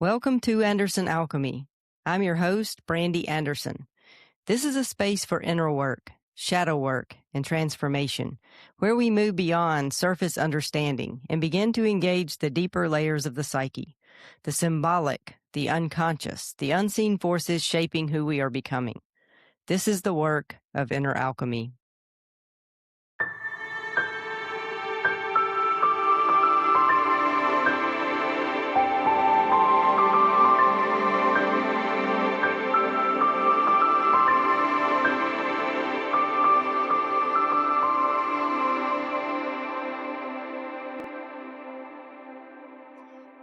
Welcome to Anderson Alchemy. I'm your host, Brandy Anderson. This is a space for inner work, shadow work, and transformation, where we move beyond surface understanding and begin to engage the deeper layers of the psyche, the symbolic, the unconscious, the unseen forces shaping who we are becoming. This is the work of inner alchemy.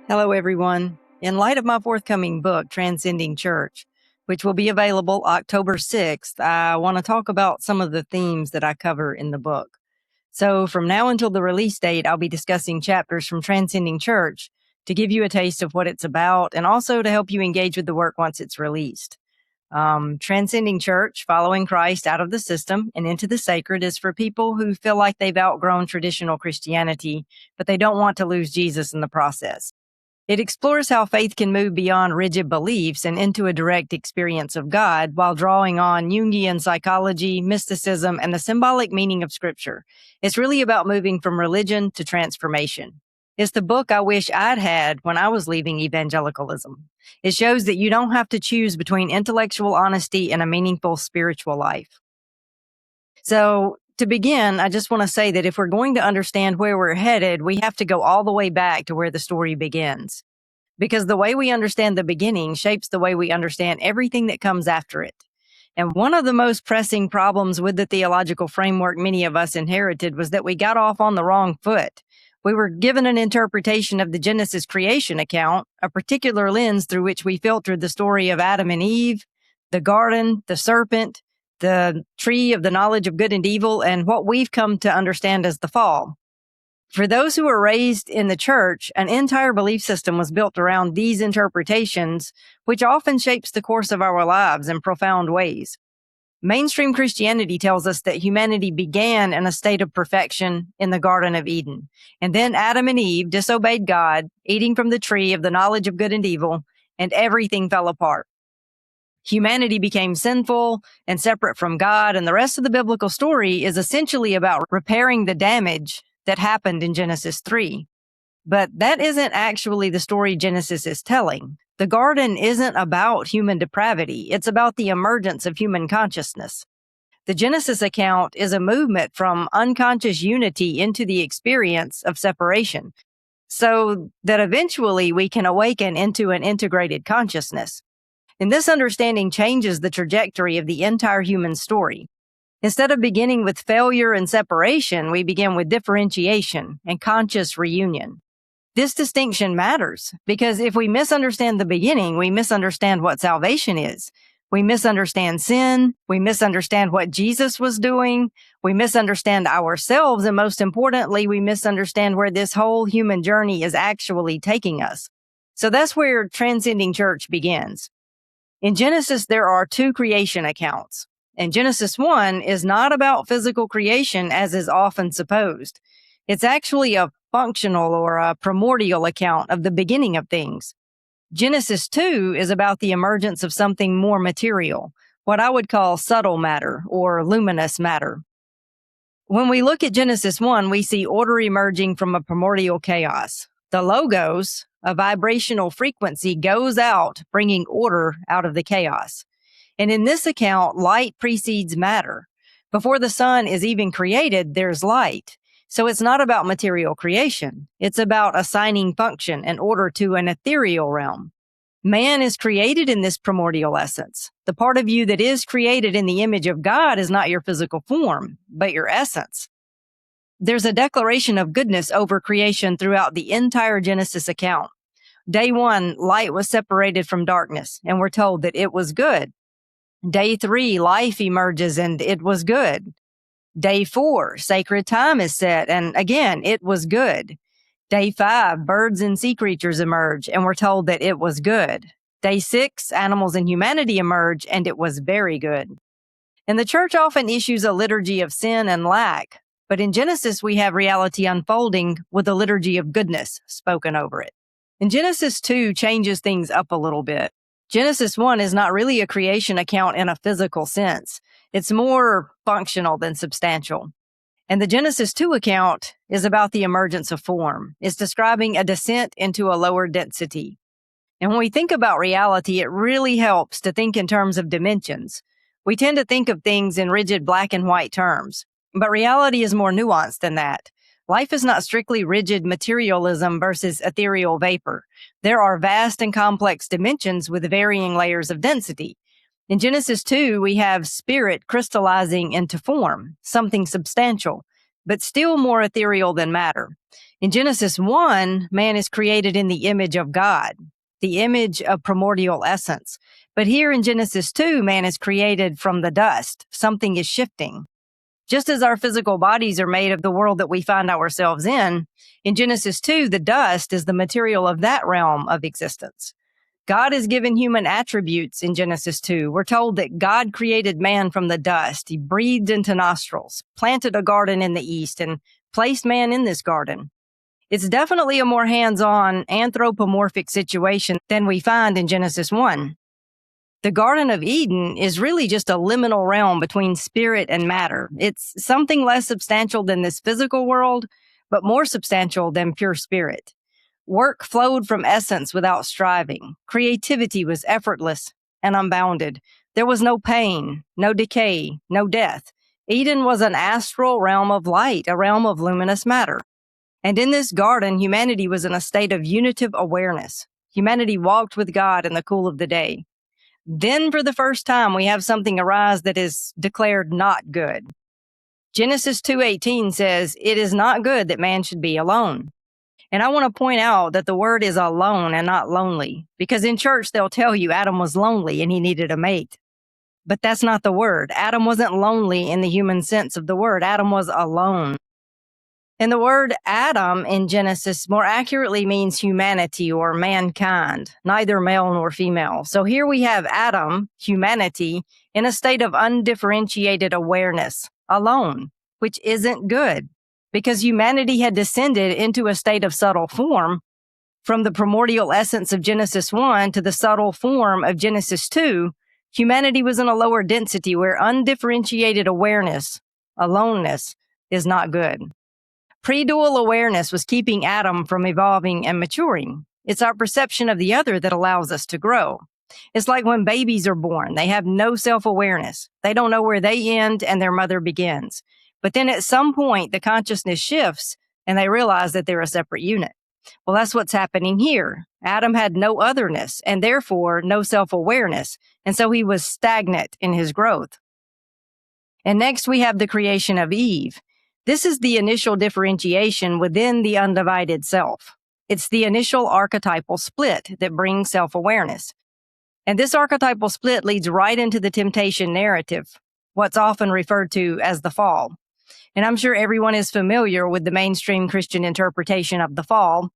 Hello, everyone. In light of my forthcoming book, Transcending Church, which will be available October 6th, I want to talk about some of the themes that I cover in the book. So from now until the release date, I'll be discussing chapters from Transcending Church to give you a taste of what it's about and also to help you engage with the work once it's released. Transcending Church, following Christ out of the system and into the sacred, is for people who feel like they've outgrown traditional Christianity, but they don't want to lose Jesus in the process. It explores how faith can move beyond rigid beliefs and into a direct experience of God while drawing on Jungian psychology, mysticism, and the symbolic meaning of Scripture. It's really about moving from religion to transformation. It's the book I wish I'd had when I was leaving evangelicalism. It shows that you don't have to choose between intellectual honesty and a meaningful spiritual life. So, to begin, I just want to say that if we're going to understand where we're headed, we have to go all the way back to where the story begins. Because the way we understand the beginning shapes the way we understand everything that comes after it. And one of the most pressing problems with the theological framework many of us inherited was that we got off on the wrong foot. We were given an interpretation of the Genesis creation account, a particular lens through which we filtered the story of Adam and Eve, the garden, the serpent, the tree of the knowledge of good and evil, and what we've come to understand as the fall. For those who were raised in the church, an entire belief system was built around these interpretations, which often shapes the course of our lives in profound ways. Mainstream Christianity tells us that humanity began in a state of perfection in the Garden of Eden, and then Adam and Eve disobeyed God, eating from the tree of the knowledge of good and evil, and everything fell apart. Humanity became sinful and separate from God, and the rest of the biblical story is essentially about repairing the damage that happened in Genesis 3. But that isn't actually the story Genesis is telling. The garden isn't about human depravity. It's about the emergence of human consciousness. The Genesis account is a movement from unconscious unity into the experience of separation, so that eventually we can awaken into an integrated consciousness. And this understanding changes the trajectory of the entire human story. Instead of beginning with failure and separation, we begin with differentiation and conscious reunion. This distinction matters because if we misunderstand the beginning, we misunderstand what salvation is. We misunderstand sin. We misunderstand what Jesus was doing. We misunderstand ourselves. And most importantly, we misunderstand where this whole human journey is actually taking us. So that's where Transcending Church begins. In Genesis, there are two creation accounts, and Genesis 1 is not about physical creation as is often supposed. It's actually a functional or a primordial account of the beginning of things. Genesis 2 is about the emergence of something more material, what I would call subtle matter or luminous matter. When we look at Genesis 1, we see order emerging from a primordial chaos. The logos, a vibrational frequency, goes out, bringing order out of the chaos. And in this account, light precedes matter. Before the sun is even created, there's light. So it's not about material creation. It's about assigning function and order to an ethereal realm. Man is created in this primordial essence. The part of you that is created in the image of God is not your physical form, but your essence. There's a declaration of goodness over creation throughout the entire Genesis account. Day 1, light was separated from darkness, and we're told that it was good. Day 3, life emerges, and it was good. Day 4, sacred time is set, and again, it was good. Day 5, birds and sea creatures emerge, and we're told that it was good. Day 6, animals and humanity emerge, and it was very good. And the church often issues a liturgy of sin and lack, but in Genesis, we have reality unfolding with a liturgy of goodness spoken over it. And Genesis 2 changes things up a little bit. Genesis 1 is not really a creation account in a physical sense. It's more functional than substantial. And the Genesis 2 account is about the emergence of form. It's describing a descent into a lower density. And when we think about reality, it really helps to think in terms of dimensions. We tend to think of things in rigid black and white terms, but reality is more nuanced than that. Life is not strictly rigid materialism versus ethereal vapor. There are vast and complex dimensions with varying layers of density. In Genesis 2, we have spirit crystallizing into form, something substantial, but still more ethereal than matter. In Genesis 1, man is created in the image of God, the image of primordial essence. But here in Genesis 2, man is created from the dust. Something is shifting. Just as our physical bodies are made of the world that we find ourselves in Genesis 2, the dust is the material of that realm of existence. God has given human attributes in Genesis 2. We're told that God created man from the dust. He breathed into nostrils, planted a garden in the east, and placed man in this garden. It's definitely a more hands-on, anthropomorphic situation than we find in Genesis 1. The Garden of Eden is really just a liminal realm between spirit and matter. It's something less substantial than this physical world, but more substantial than pure spirit. Work flowed from essence without striving. Creativity was effortless and unbounded. There was no pain, no decay, no death. Eden was an astral realm of light, a realm of luminous matter. And in this garden, humanity was in a state of unitive awareness. Humanity walked with God in the cool of the day. Then, for the first time, we have something arise that is declared not good. Genesis 2:18 says, "It is not good that man should be alone." And I want to point out that the word is alone and not lonely, because in church they'll tell you Adam was lonely and he needed a mate. But that's not the word. Adam wasn't lonely in the human sense of the word. Adam was alone. And the word Adam in Genesis more accurately means humanity or mankind, neither male nor female. So here we have Adam, humanity, in a state of undifferentiated awareness, alone, which isn't good because humanity had descended into a state of subtle form from the primordial essence of Genesis 1 to the subtle form of Genesis 2. Humanity was in a lower density where undifferentiated awareness, aloneness, is not good. Pre-dual awareness was keeping Adam from evolving and maturing. It's our perception of the other that allows us to grow. It's like when babies are born. They have no self-awareness. They don't know where they end and their mother begins. But then at some point, the consciousness shifts and they realize that they're a separate unit. Well, that's what's happening here. Adam had no otherness and therefore no self-awareness. And so he was stagnant in his growth. And next we have the creation of Eve. This is the initial differentiation within the undivided self. It's the initial archetypal split that brings self-awareness. And this archetypal split leads right into the temptation narrative, what's often referred to as the fall. And I'm sure everyone is familiar with the mainstream Christian interpretation of the fall.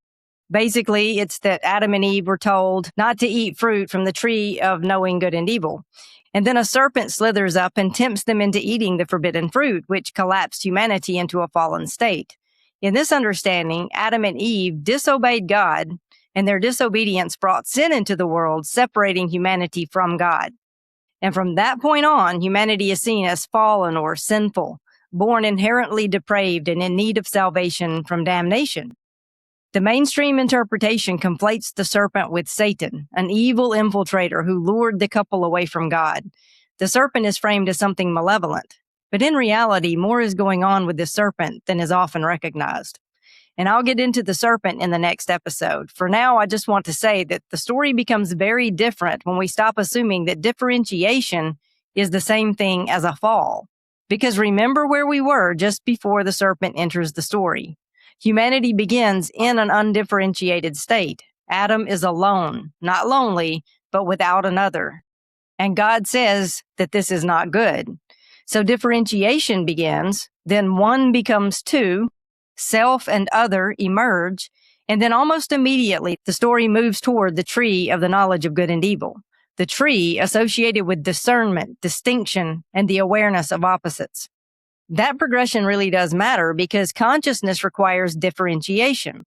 Basically, it's that Adam and Eve were told not to eat fruit from the tree of knowing good and evil. And then a serpent slithers up and tempts them into eating the forbidden fruit, which collapsed humanity into a fallen state. In this understanding, Adam and Eve disobeyed God, and their disobedience brought sin into the world, separating humanity from God. And from that point on, humanity is seen as fallen or sinful, born inherently depraved and in need of salvation from damnation. The mainstream interpretation conflates the serpent with Satan, an evil infiltrator who lured the couple away from God. The serpent is framed as something malevolent, but in reality, more is going on with the serpent than is often recognized. And I'll get into the serpent in the next episode. For now, I just want to say that the story becomes very different when we stop assuming that differentiation is the same thing as a fall. Because remember where we were just before the serpent enters the story. Humanity begins in an undifferentiated state. Adam is alone, not lonely, but without another. And God says that this is not good. So differentiation begins, then one becomes two, self and other emerge, and then almost immediately the story moves toward the tree of the knowledge of good and evil. The tree associated with discernment, distinction, and the awareness of opposites. That progression really does matter because consciousness requires differentiation.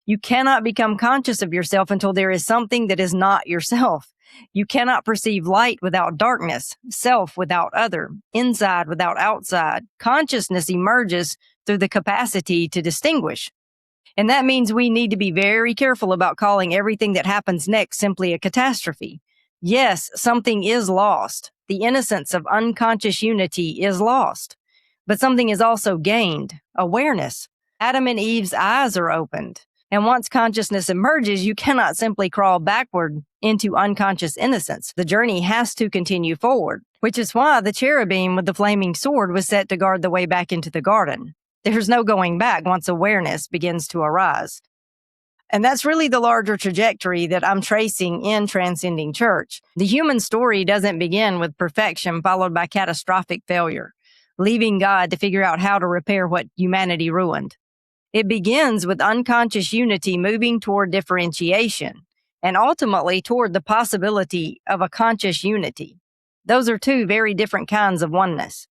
You cannot become conscious of yourself until there is something that is not yourself. You cannot perceive light without darkness, self without other, inside without outside. Consciousness emerges through the capacity to distinguish. And that means we need to be very careful about calling everything that happens next simply a catastrophe. Yes, something is lost. The innocence of unconscious unity is lost. But something is also gained, awareness. Adam and Eve's eyes are opened. And once consciousness emerges, you cannot simply crawl backward into unconscious innocence. The journey has to continue forward, which is why the cherubim with the flaming sword was set to guard the way back into the garden. There's no going back once awareness begins to arise. And that's really the larger trajectory that I'm tracing in Transcending Church. The human story doesn't begin with perfection followed by catastrophic failure, leaving God to figure out how to repair what humanity ruined. It begins with unconscious unity moving toward differentiation and ultimately toward the possibility of a conscious unity. Those are two very different kinds of oneness.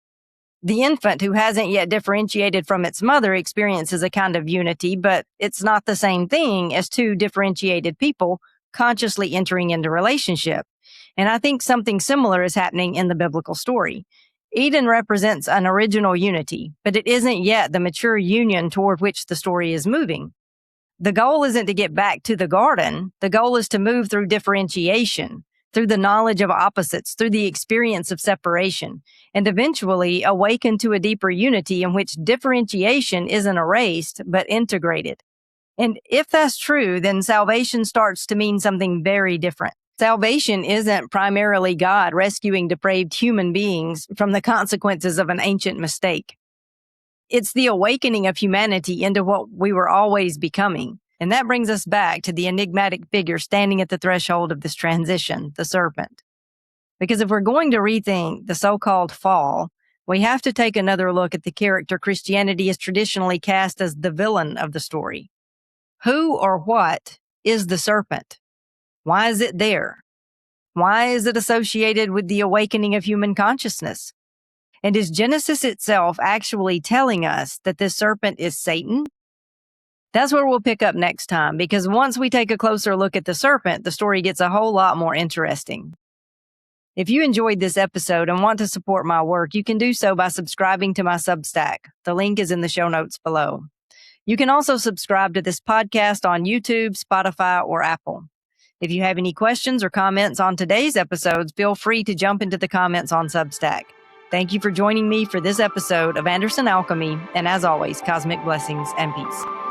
The infant who hasn't yet differentiated from its mother experiences a kind of unity, but it's not the same thing as two differentiated people consciously entering into relationship. And I think something similar is happening in the biblical story. Eden represents an original unity, but it isn't yet the mature union toward which the story is moving. The goal isn't to get back to the garden. The goal is to move through differentiation, through the knowledge of opposites, through the experience of separation, and eventually awaken to a deeper unity in which differentiation isn't erased, but integrated. And if that's true, then salvation starts to mean something very different. Salvation isn't primarily God rescuing depraved human beings from the consequences of an ancient mistake. It's the awakening of humanity into what we were always becoming. And that brings us back to the enigmatic figure standing at the threshold of this transition, the serpent. Because if we're going to rethink the so-called fall, we have to take another look at the character Christianity is traditionally cast as the villain of the story. Who or what is the serpent? Why is it there? Why is it associated with the awakening of human consciousness? And is Genesis itself actually telling us that this serpent is Satan? That's where we'll pick up next time, because once we take a closer look at the serpent, the story gets a whole lot more interesting. If you enjoyed this episode and want to support my work, you can do so by subscribing to my Substack. The link is in the show notes below. You can also subscribe to this podcast on YouTube, Spotify, or Apple. If you have any questions or comments on today's episodes, feel free to jump into the comments on Substack. Thank you for joining me for this episode of Anderson Alchemy, and as always, cosmic blessings and peace.